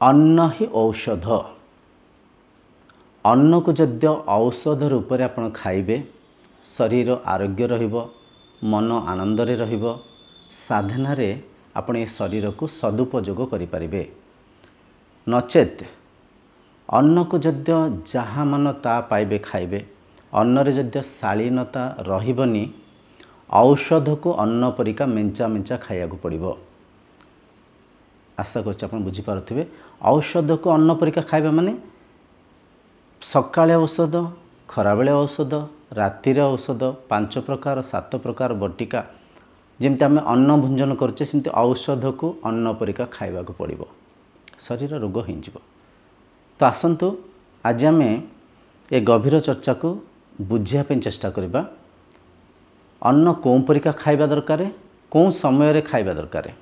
अन्न ही औषध। अन्न को जद्य औषध रूप में आपण खाइबे शरीर आरोग्य रहिबो, मन आनंद रे रहिबो, साधना रे आपण ए शरीर को सदुपयोग करि परिबे। नचेत अन्न को जद्य जहाँ मन ता पाइबे खाइबे, अन्न रे जद्य शालीनता रहिबनी, औषध को अन्न परिका मेंचा मेंचा खाइया को पड़िबो। आशा कर बुझीपारे औषध को अन्न परिका खाइबा माने सकाळे औषध, खराबेले औषध, रातिर औषध, 5 प्रकार 7 प्रकार बटिका जमती आम अन्न भुंजन करछे सेमती औषध को अन्न परिका खाइबा को पड़िबो, शरीर रोग हो। तो आसंतु आज आम ए गभीर चर्चा को बुझिया पे चेष्टा करिबा। अन्न कौन परिका खाइबा दरकार, कौन समय रे खाइबा दरकार।